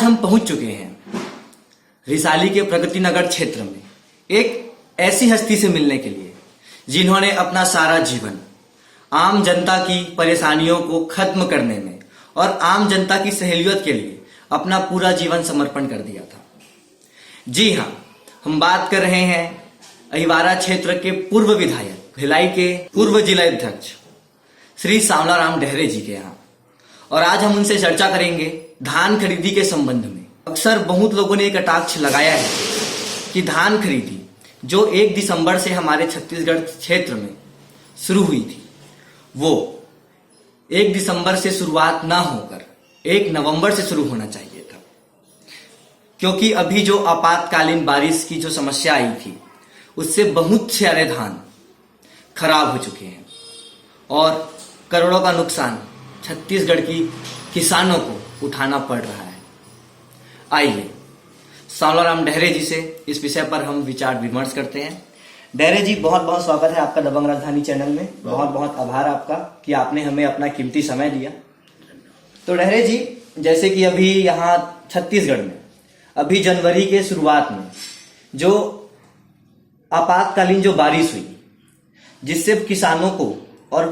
हम पहुंच चुके हैं रिसाली के प्रगति नगर क्षेत्र में एक ऐसी हस्ती से मिलने के लिए जिन्होंने अपना सारा जीवन आम जनता की परेशानियों को खत्म करने में और आम जनता की सहूलियत के लिए अपना पूरा जीवन समर्पण कर दिया था। जी हाँ, हम बात कर रहे हैं अहिवारा क्षेत्र के पूर्व विधायक, भिलाई के पूर्व जिला अध्यक्ष श्री सांवलाराम डेहरे जी के यहाँ, और आज हम उनसे चर्चा करेंगे धान खरीदी के संबंध में। अक्सर बहुत लोगों ने एक कटाक्ष लगाया है कि धान खरीदी जो 1 दिसंबर से हमारे छत्तीसगढ़ क्षेत्र में शुरू हुई थी, वो 1 दिसंबर से शुरुआत ना होकर 1 नवंबर से शुरू होना चाहिए था, क्योंकि अभी जो आपातकालीन बारिश की जो समस्या आई थी उससे बहुत सारे धान खराब हो चुके हैं और करोड़ों का नुकसान छत्तीसगढ़ की किसानों को उठाना पड़ रहा है। आइए सांवलाराम डेहरे जी से इस विषय पर हम विचार विमर्श करते हैं। डेहरे जी, बहुत बहुत स्वागत है आपका दबंग राजधानी चैनल में। बहुत बहुत आभार आपका कि आपने हमें अपना कीमती समय दिया। तो डेहरे जी, जैसे कि अभी यहाँ छत्तीसगढ़ में अभी जनवरी के शुरुआत में जो आपातकालीन जो बारिश हुई, जिससे किसानों को और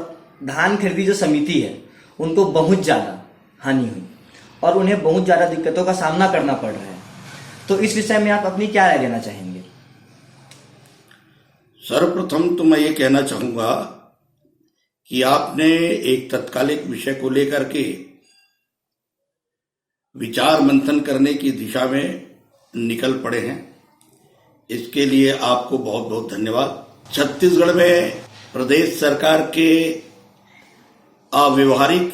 धान खरीदी जो समिति है उनको बहुत ज्यादा हानि हुई और उन्हें बहुत ज्यादा दिक्कतों का सामना करना पड़ रहा है। तो इस विषय में आप अपनी क्या राय देना चाहेंगे? सर्वप्रथम तो मैं ये कहना चाहूंगा कि आपने एक तत्कालिक विषय को लेकर के विचार मंथन करने की दिशा में निकल पड़े हैं, इसके लिए आपको बहुत बहुत धन्यवाद। छत्तीसगढ़ में प्रदेश सरकार के अव्यवहारिक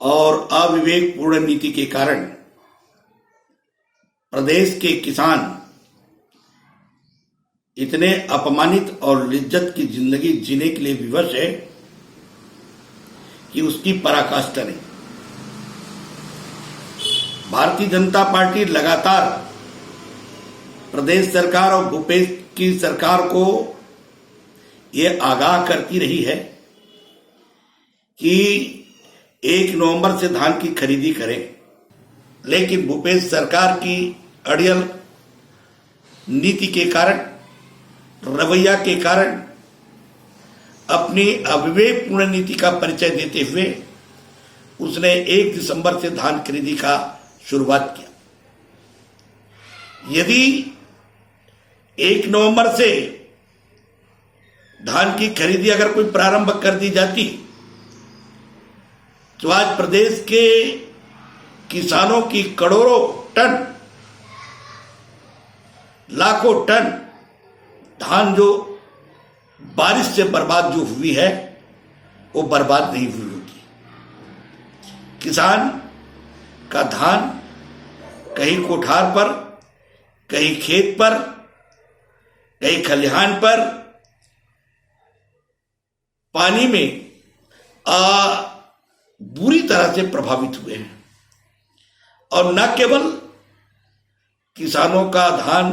और अविवेकपूर्ण नीति के कारण प्रदेश के किसान इतने अपमानित और लिज्जत की जिंदगी जीने के लिए विवश है कि उसकी पराकाष्ठा नहीं। भारतीय जनता पार्टी लगातार प्रदेश सरकार और भूपेश की सरकार को ये आगाह करती रही है कि 1 नवंबर से धान की खरीदी करें, लेकिन भूपेश सरकार की अड़ियल नीति के कारण, रवैया के कारण, अपनी अविवेकपूर्ण नीति का परिचय देते हुए उसने 1 दिसंबर से धान खरीदी का शुरुआत किया। यदि 1 नवंबर से धान की खरीदी अगर कोई प्रारंभ कर दी जाती तो आज प्रदेश के किसानों की करोड़ों टन, लाखों टन धान जो बारिश से बर्बाद जो हुई है वो बर्बाद नहीं हुई होगी। किसान का धान कहीं कोठार पर, कहीं खेत पर, कहीं खलिहान पर पानी में बुरी तरह से प्रभावित हुए हैं। और न केवल किसानों का धान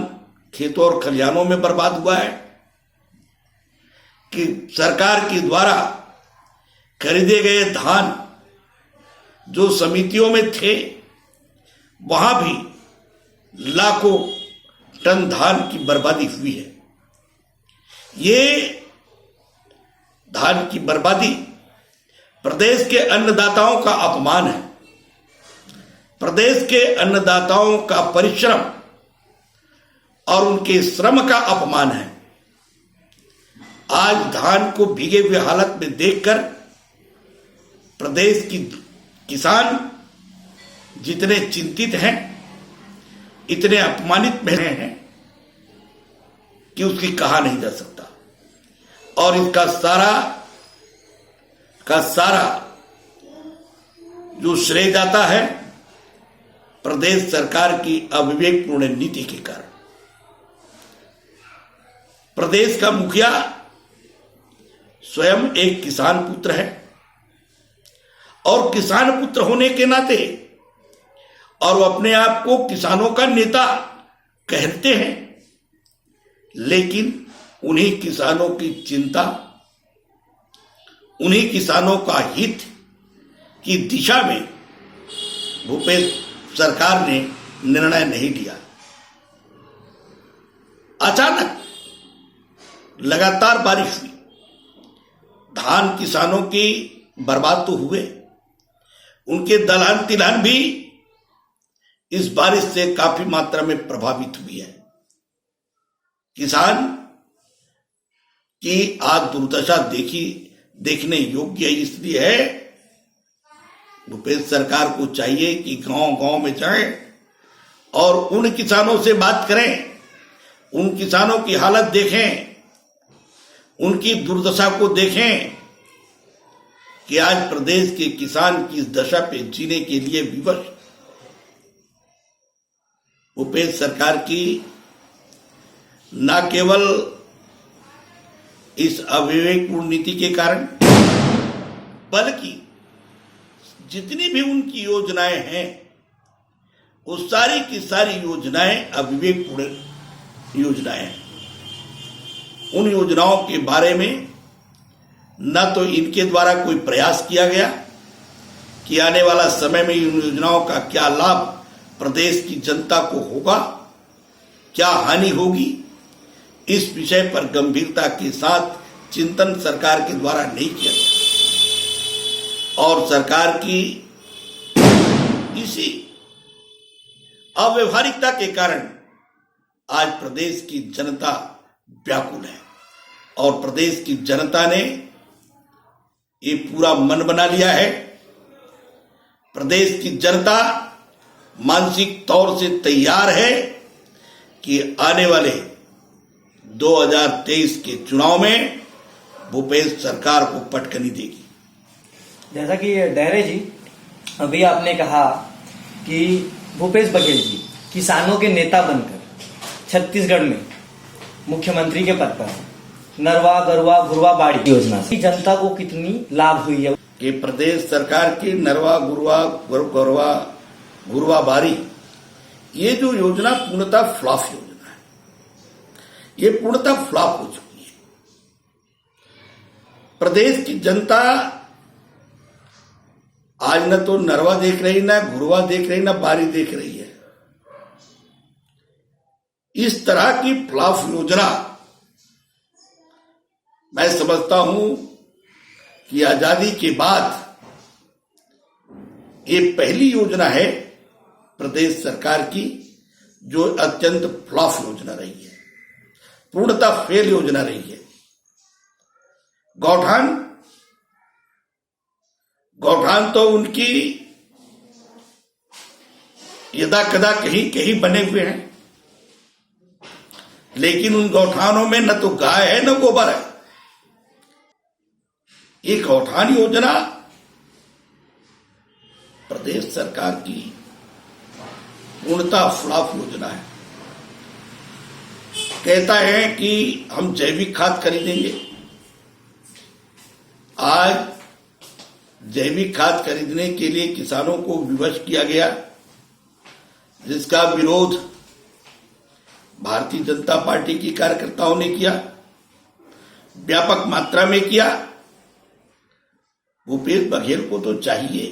खेतों और खलिहानों में बर्बाद हुआ है कि सरकार के द्वारा खरीदे गए धान जो समितियों में थे वहां भी लाखों टन धान की बर्बादी हुई है। ये धान की बर्बादी प्रदेश के अन्नदाताओं का अपमान है, प्रदेश के अन्नदाताओं का परिश्रम और उनके श्रम का अपमान है। आज धान को भीगे हुए हालत में देखकर प्रदेश की किसान जितने चिंतित हैं, इतने अपमानित में हैं कि उसकी कहा नहीं जा सकता। और इसका सारा जो श्रेय जाता है प्रदेश सरकार की अविवेकपूर्ण नीति के कारण। प्रदेश का मुखिया स्वयं एक किसान पुत्र है और किसान पुत्र होने के नाते और वो अपने आप को किसानों का नेता कहते हैं, लेकिन उन्हीं किसानों की चिंता, उन्हीं किसानों का हित की दिशा में भूपेश सरकार ने निर्णय नहीं लिया। अचानक लगातार बारिश हुई, धान किसानों की बर्बाद तो हुए, उनके दलहन तिलहन भी इस बारिश से काफी मात्रा में प्रभावित हुई है। किसान की आज दुर्दशा देखने योग्य इसलिए है, भूपेश सरकार को चाहिए कि गांव गांव में जाएं और उन किसानों से बात करें, उन किसानों की हालत देखें, उनकी दुर्दशा को देखें कि आज प्रदेश के किसान की इस दशा पे जीने के लिए विवश। भूपेश सरकार की न केवल इस अविवेकपूर्ण नीति के कारण, बल्कि जितनी भी उनकी योजनाएं हैं, वो सारी की सारी योजनाएं अविवेकपूर्ण योजनाएं हैं। उन योजनाओं के बारे में न तो इनके द्वारा कोई प्रयास किया गया कि आने वाला समय में इन योजनाओं का क्या लाभ प्रदेश की जनता को होगा, क्या हानि होगी, इस विषय पर गंभीरता के साथ चिंतन सरकार के द्वारा नहीं किया गया। और सरकार की इसी अव्यवहारिकता के कारण आज प्रदेश की जनता व्याकुल है और प्रदेश की जनता ने ये पूरा मन बना लिया है। प्रदेश की जनता मानसिक तौर से तैयार है कि आने वाले 2023 के चुनाव में भूपेश सरकार को पटकनी देगी। जैसा कि डहरे जी अभी आपने कहा कि भूपेश बघेल जी किसानों के नेता बनकर छत्तीसगढ़ में मुख्यमंत्री के पद पर नरवा गरवा घुरवा बाड़ी योजना से जनता को कितनी लाभ हुई है? कि प्रदेश सरकार की नरवा गरवा घुरवा बाड़ी, ये जो योजना पूर्णतः फ्लॉप योजना है, ये पूर्णतः फ्लॉप हो चुकी है। प्रदेश की जनता आज न तो नरवा देख रही, न घुरवा देख रही, न बारी देख रही है। इस तरह की फ्लॉप योजना मैं समझता हूं कि आजादी के बाद ये पहली योजना है प्रदेश सरकार की जो अत्यंत फ्लॉप योजना रही है, पूर्णतः फेल योजना रही है। गौठान तो उनकी यदा कदा कहीं कहीं बने हुए हैं, लेकिन उन गौठानों में न तो गाय है न गोबर है। ये गौठान योजना प्रदेश सरकार की पूर्णतः फ्लॉप योजना है। कहता है कि हम जैविक खाद खरीदेंगे। आज जैविक खाद खरीदने के लिए किसानों को विवश किया गया, जिसका विरोध भारतीय जनता पार्टी की कार्यकर्ताओं ने किया, व्यापक मात्रा में किया। भूपेश बघेल को तो चाहिए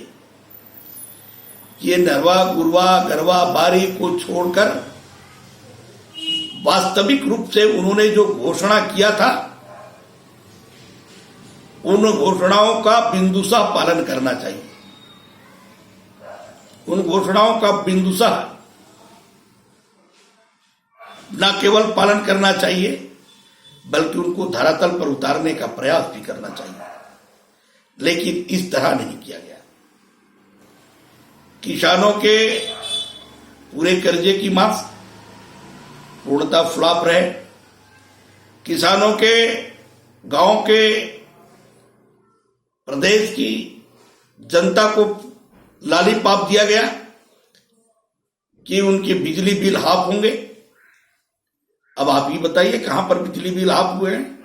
कि ये नरवा गुरवा गरवा बारी को छोड़कर वास्तविक रूप से उन्होंने जो घोषणा किया था, उन घोषणाओं का बिंदुसा पालन करना चाहिए। उन घोषणाओं का बिंदुसा न केवल पालन करना चाहिए, बल्कि उनको धरातल पर उतारने का प्रयास भी करना चाहिए। लेकिन इस तरह नहीं किया गया। किसानों के पूरे कर्जे की माफ पूर्णतः फ्लॉप रहे। किसानों के, गांव के, प्रदेश की जनता को लॉलीपॉप दिया गया कि उनके बिजली बिल हाफ होंगे। अब आप ही बताइए कहां पर बिजली बिल हाफ हुए हैं?